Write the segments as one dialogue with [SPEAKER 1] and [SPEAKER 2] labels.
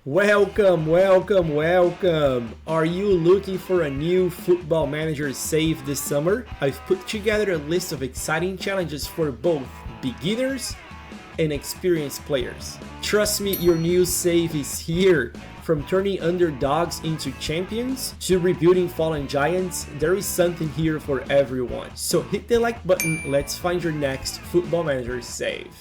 [SPEAKER 1] Welcome, welcome, welcome! Are you looking for a new football manager save this summer? I've put together a list of exciting challenges for both beginners and experienced players. Trust me, your new save is here! From turning underdogs into champions to rebuilding fallen giants, there is something here for everyone. So hit the like button, let's find your next football manager save.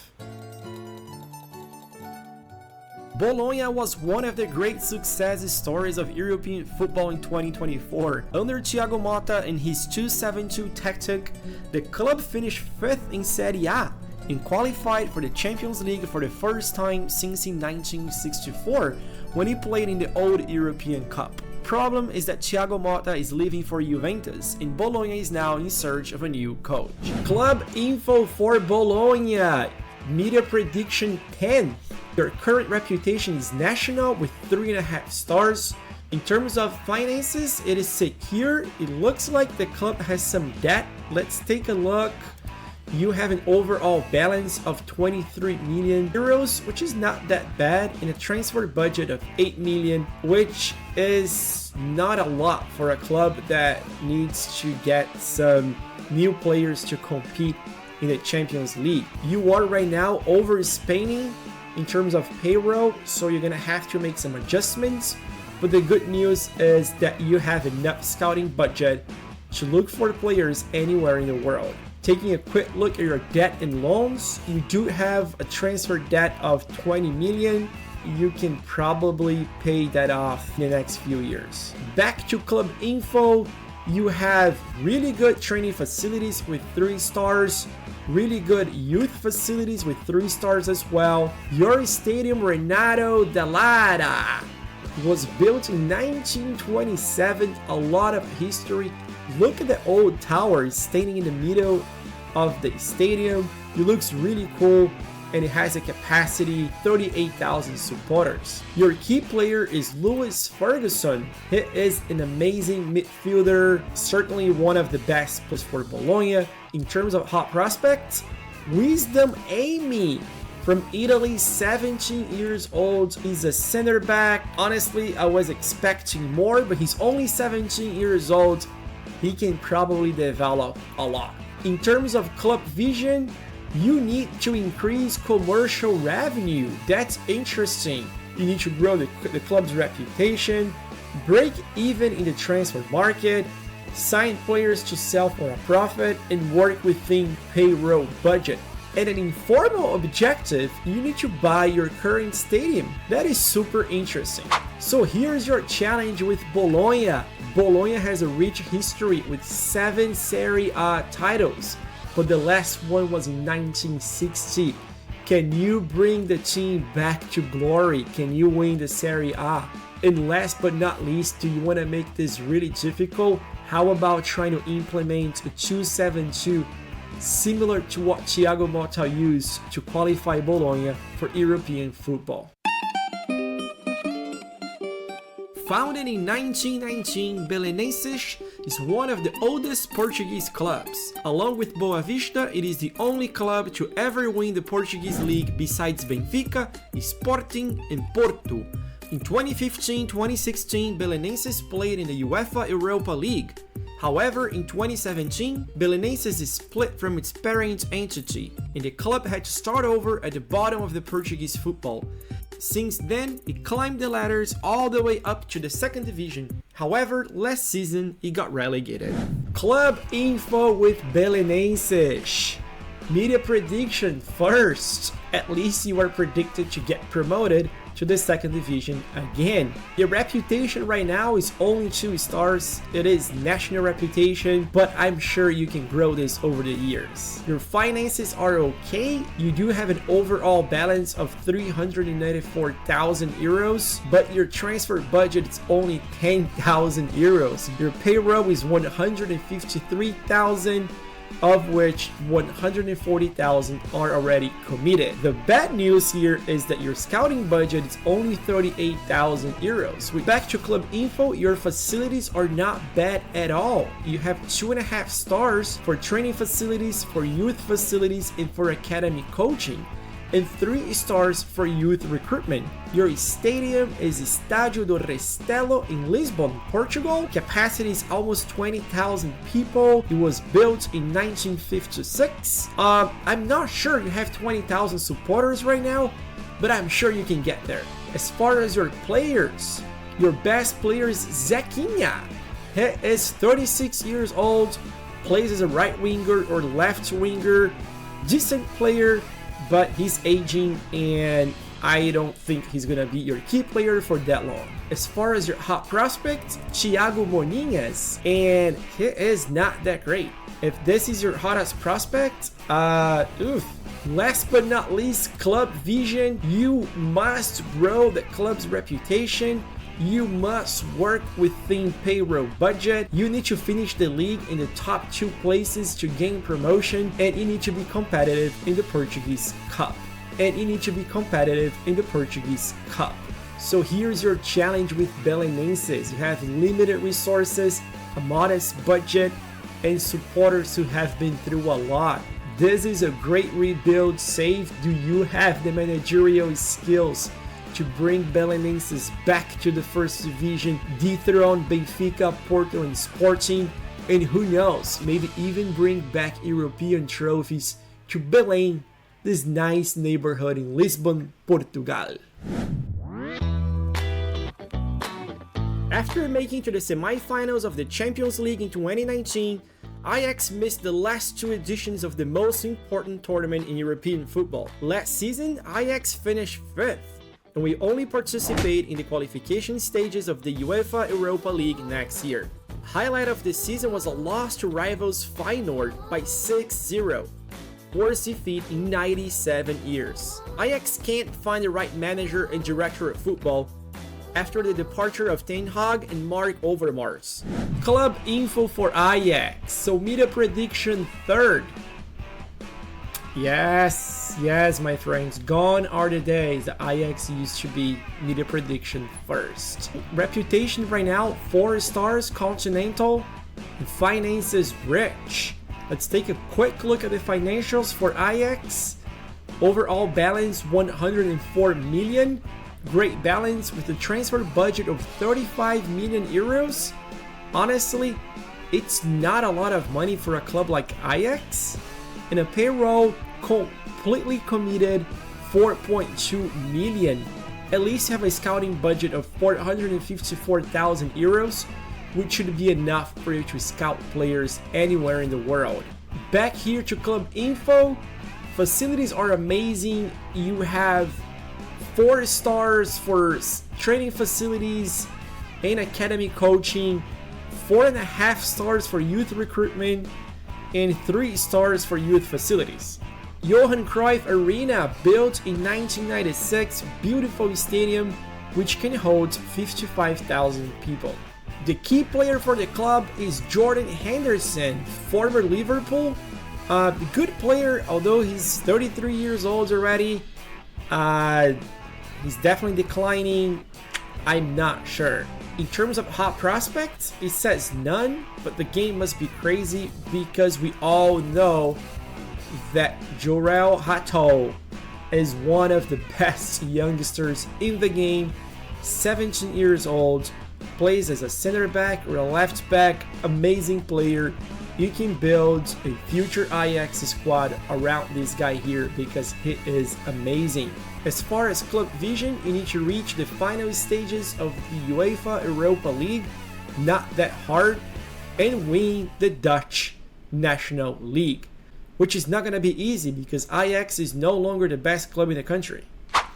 [SPEAKER 1] Bologna was one of the great success stories of European football in 2024. Under Thiago Motta and his 2-7-2 tactic, the club finished 5th in Serie A and qualified for the Champions League for the first time since in 1964 when he played in the old European Cup. Problem is that Thiago Motta is leaving for Juventus and Bologna is now in search of a new coach. Club info for Bologna. Media prediction 10. Their current reputation is national with 3.5 stars. In terms of finances, it is secure. It looks like the club has some debt. Let's take a look. You have an overall balance of 23 million euros, which is not that bad, and a transfer budget of 8 million, which is not a lot for a club that needs to get some new players to compete in the Champions League. You are right now overspending in terms of payroll, so you're gonna have to make some adjustments, but the good news is that you have enough scouting budget to look for players anywhere in the world. Taking a quick look at your debt and loans, you do have a transfer debt of 20 million. You can probably pay that off in the next few years. Back to club info, you have really good training facilities with 3 stars, really good youth facilities with 3 stars as well. Your stadium, Renato Dall'Ara, was built in 1927, a lot of history. Look at the old tower standing in the middle of the stadium. It looks really cool and it has a capacity 38,000 supporters. Your key player is Lewis Ferguson. He is an amazing midfielder, certainly one of the best players for Bologna. In terms of hot prospects, Wisdom Amy from Italy, 17 years old. He's a center back. Honestly, I was expecting more, but he's only 17 years old. He can probably develop a lot. In terms of club vision, you need to increase commercial revenue. That's interesting. You need to grow the club's reputation, break even in the transfer market, sign players to sell for a profit, and work within payroll budget. And an informal objective, you need to buy your current stadium. That is super interesting. So here's your challenge with Bologna. Bologna has a rich history with 7 Serie A titles, but the last one was in 1960. Can you bring the team back to glory? Can you win the Serie A? And last but not least, do you want to make this really difficult? How about trying to implement a 2-7-2 similar to what Thiago Motta used to qualify Bologna for European football? Founded in 1919, Belenenses is one of the oldest Portuguese clubs. Along with Boa Vista, it is the only club to ever win the Portuguese league besides Benfica, Sporting and Porto. In 2015-2016, Belenenses played in the UEFA Europa League. However, in 2017, Belenenses is split from its parent entity, and the club had to start over at the bottom of the Portuguese football. Since then, it climbed the ladders all the way up to the 2nd division. However, last season, it got relegated. Club info with Belenenses. Media prediction first. At least you are predicted to get promoted to the 2nd division again. Your reputation right now is only 2 stars. It is national reputation, but I'm sure you can grow this over the years. Your finances are okay. You do have an overall balance of 394,000 euros, but your transfer budget is only 10,000 euros. Your payroll is 153,000. Of which 140,000 are already committed. The bad news here is that your scouting budget is only 38,000 euros. Back to club info, your facilities are not bad at all. You have 2.5 stars for training facilities, for youth facilities, and for academy coaching. and 3 stars for youth recruitment. Your stadium is Estádio do Restelo in Lisbon, Portugal. Capacity is almost 20,000 people. It was built in 1956. I'm not sure you have 20,000 supporters right now, but I'm sure you can get there. As far as your players, your best player is Zequinha. He is 36 years old, plays as a right winger or left winger. Decent player, but he's aging and I don't think he's gonna be your key player for that long. As far as your hot prospect, Thiago Moninhas, and he is not that great. If this is your hottest prospect, last but not least, club vision. You must grow the club's reputation. You must work within payroll budget. You need to finish the league in the top 2 places to gain promotion, and you need to be competitive in the Portuguese Cup. So here's your challenge with Belenenses. You have limited resources, a modest budget, and supporters who have been through a lot. This is a great rebuild save. Do you have the managerial skills to bring Belenenses back to the first division, dethrone Benfica, Porto, and Sporting, and who knows, maybe even bring back European trophies to Belém, this nice neighborhood in Lisbon, Portugal. After making to the semifinals of the Champions League in 2019, Ajax missed the last 2 editions of the most important tournament in European football. Last season, Ajax finished 5th, and we only participate in the qualification stages of the UEFA Europa League next year. Highlight of this season was a loss to rivals Feyenoord by 6-0, worst defeat in 97 years. Ajax can't find the right manager and director of football after the departure of Ten Hag and Mark Overmars. Club info for Ajax, so media prediction 3rd. Yes, my friends, gone are the days that Ajax used to be media prediction 1st. Reputation right now, 4 stars, continental, and finances rich. Let's take a quick look at the financials for Ajax. Overall balance 104 million, great balance with a transfer budget of 35 million euros. Honestly, it's not a lot of money for a club like Ajax. In a payroll completely committed 4.2 million. At least have a scouting budget of 454,000 euros, which should be enough for you to scout players anywhere in the world. Back here to club info, facilities are amazing. You have 4 stars for training facilities and academy coaching, 4.5 stars for youth recruitment, and 3 stars for youth facilities. Johan Cruyff Arena, built in 1996, beautiful stadium which can hold 55,000 people. The key player for the club is Jordan Henderson, former Liverpool. Good player, although he's 33 years old already. He's definitely declining. I'm not sure. In terms of hot prospects, it says none, but the game must be crazy because we all know that Jorel Hato is one of the best youngsters in the game. 17 years old, plays as a center back or a left back, amazing player. You can build a future Ajax squad around this guy here because he is amazing. As far as club vision, you need to reach the final stages of the UEFA Europa League, not that hard, and win the Dutch National League, which is not going to be easy because Ajax is no longer the best club in the country.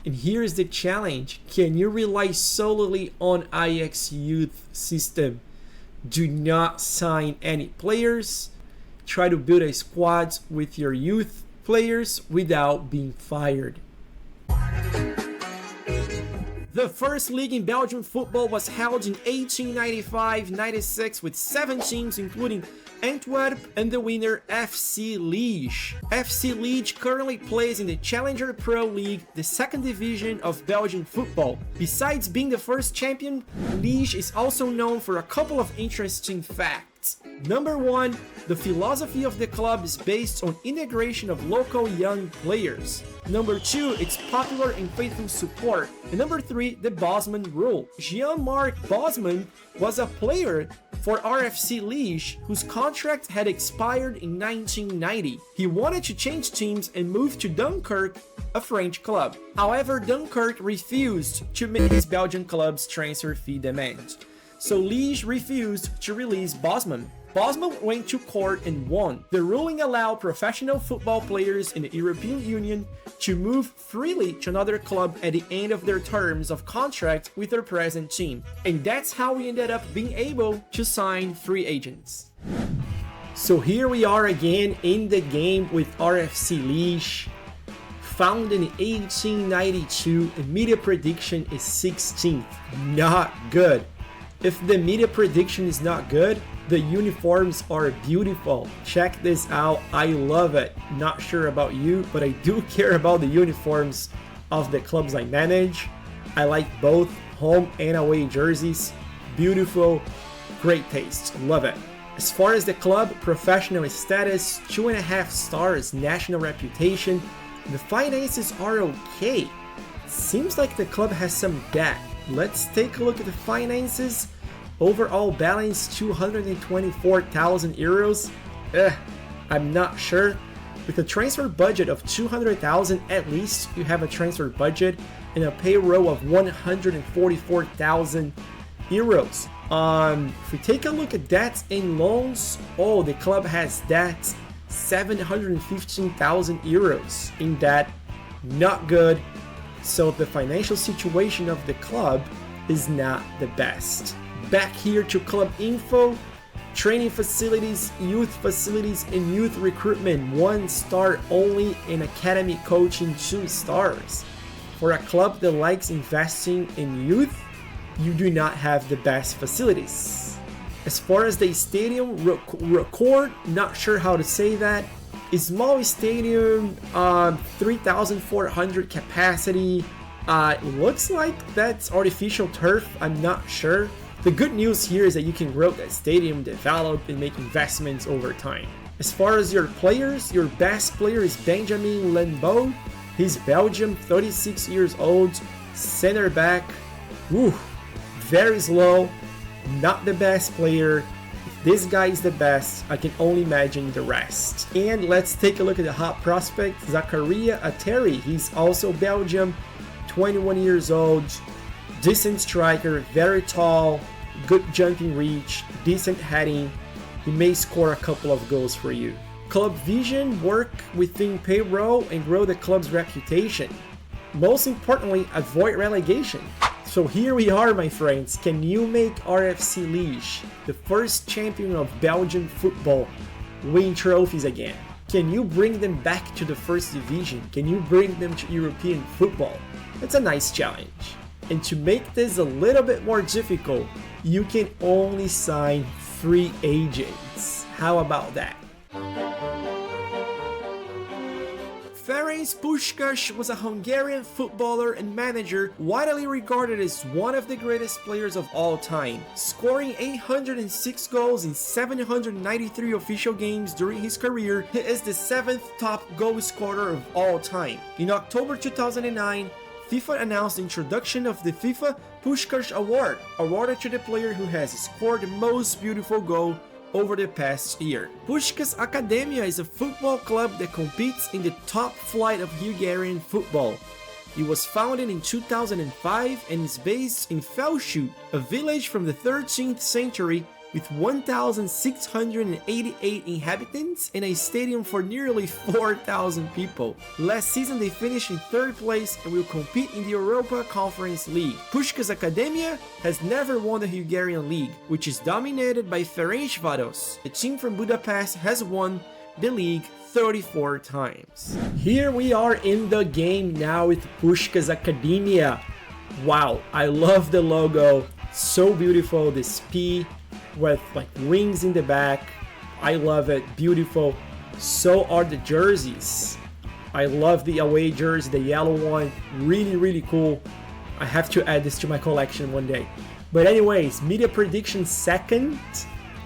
[SPEAKER 1] And here's the challenge: can you rely solely on Ajax youth system? Do not sign any players. Try to build a squad with your youth players without being fired. The first league in Belgian football was held in 1895-96 with 7 teams, including Antwerp and the winner FC Liege. FC Liege currently plays in the Challenger Pro League, the 2nd division of Belgian football. Besides being the first champion, Liege is also known for a couple of interesting facts. Number 1, the philosophy of the club is based on integration of local young players. Number 2, its popular and faithful support. And number 3, the Bosman rule. Jean-Marc Bosman was a player for RFC Liege whose contract had expired in 1990. He wanted to change teams and move to Dunkirk, a French club. However, Dunkirk refused to meet his Belgian club's transfer fee demands. So Liege refused to release Bosman. Bosman went to court and won. The ruling allowed professional football players in the European Union to move freely to another club at the end of their terms of contract with their present team. And that's how we ended up being able to sign free agents. So here we are again in the game with RFC Liege. Founded in 1892, and media prediction is 16th. Not good. If the media prediction is not good, the uniforms are beautiful. Check this out. I love it. Not sure about you, but I do care about the uniforms of the clubs I manage. I like both home and away jerseys. Beautiful, great taste. Love it. As far as the club, professional status, 2.5 stars, national reputation. The finances are okay. Seems like the club has some debt. Let's take a look at the finances. Overall balance 224,000 euros. I'm not sure. With a transfer budget of 200,000, at least you have a transfer budget and a payroll of 144,000 euros. If we take a look at debts and loans, oh, the club has debts 715,000 euros in debt. Not good. So the financial situation of the club is not the best. Back here to club info, training facilities, and youth recruitment 1 star only, and academy coaching 2 stars. For a club that likes investing in youth, you do not have the best facilities. As far as the stadium record, not sure how to say that. A small stadium, 3,400 capacity. Looks like that's artificial turf, I'm not sure. The good news here is that you can grow that stadium, develop, and make investments over time. As far as your players, your best player is Benjamin Lembeau. He's Belgium, 36 years old, center back. Very slow, not the best player. If this guy is the best, I can only imagine the rest. And let's take a look at the hot prospect, Zakaria Atteri. He's also Belgium, 21 years old, decent striker, very tall, good jumping reach, decent heading. He may score a couple of goals for you. Club vision, work within payroll and grow the club's reputation. Most importantly, avoid relegation. So here we are, my friends. Can you make RFC Liege, the first champion of Belgian football, win trophies again? Can you bring them back to the first division? Can you bring them to European football? It's a nice challenge. And to make this a little bit more difficult, you can only sign free agents. How about that? Ferenc Puskas was a Hungarian footballer and manager widely regarded as one of the greatest players of all time, scoring 806 goals in 793 official games during his career. He is the 7th top goal scorer of all time. In October 2009, FIFA announced the introduction of the FIFA Puskas Award, awarded to the player who has scored the most beautiful goal over the past year. Puskas Akademia is a football club that competes in the top flight of Hungarian football. It was founded in 2005 and is based in Felső, a village from the 13th century with 1,688 inhabitants and a stadium for nearly 4,000 people. Last season they finished in 3rd place and will compete in the Europa Conference League. Puskas Akademia has never won the Hungarian league, which is dominated by Ferencváros. The team from Budapest has won the league 34 times. Here we are in the game now with Puskas Akademia. Wow, I love the logo, so beautiful, this P with like wings in the back. I love it, beautiful. So are the jerseys. I love the away jersey, the yellow one, really cool. I have to add this to my collection one day. But anyways, media prediction 2nd,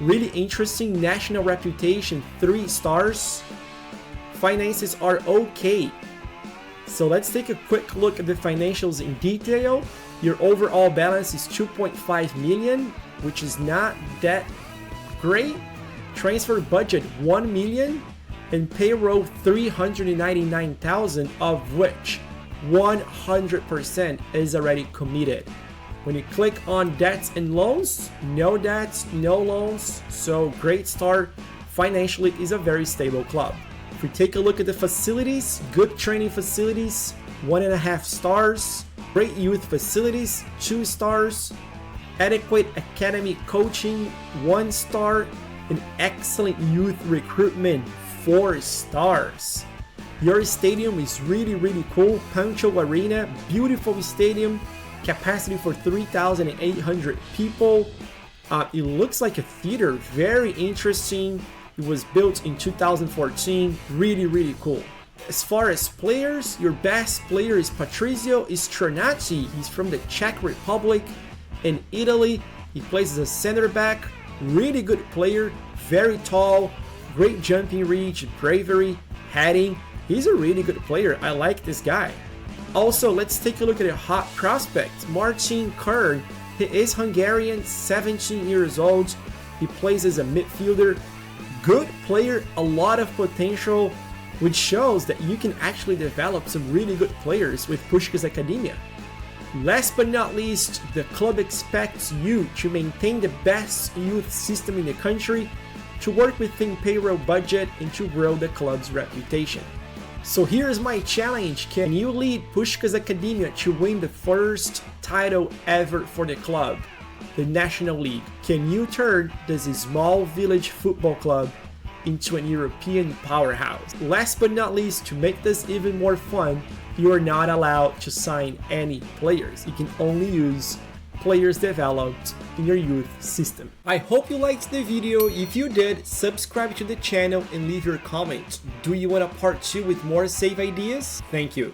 [SPEAKER 1] really interesting. National reputation 3 stars. Finances are okay. So let's take a quick look at the financials in detail. Your overall balance is 2.5 million, which is not that great. Transfer budget 1 million and payroll 399,000, of which 100% is already committed. When you click on debts and loans, no debts, no loans, so great start. Financially is a very stable club. If we take a look at the facilities, good training facilities, 1.5 stars, great youth facilities, 2 stars, adequate academy coaching, 1 star, and excellent youth recruitment, 4 stars. Your stadium is really cool. Pancho Arena, beautiful stadium, capacity for 3,800 people. It looks like a theater, very interesting. It was built in 2014, really cool. As far as players, your best player is Patrizio Stronacci. He's from the Czech Republic in Italy. He plays as a center back, really good player, very tall, great jumping reach, bravery, heading. He's a really good player. I like this guy. Also, let's take a look at a hot prospect, Marcin Kern. He is Hungarian, 17 years old. He plays as a midfielder. Good player, a lot of potential, which shows that you can actually develop some really good players with Puskas Akademia. Last but not least, the club expects you to maintain the best youth system in the country, to work within payroll budget, and to grow the club's reputation. So here's my challenge. Can you lead Puskas Akademia to win the first title ever for the club, the National League? Can you turn this small village football club into an European powerhouse? Last but not least, to make this even more fun, you are not allowed to sign any players. You can only use players developed in your youth system. I hope you liked the video. If you did, subscribe to the channel and leave your comment. Do you want a part 2 with more save ideas? Thank you.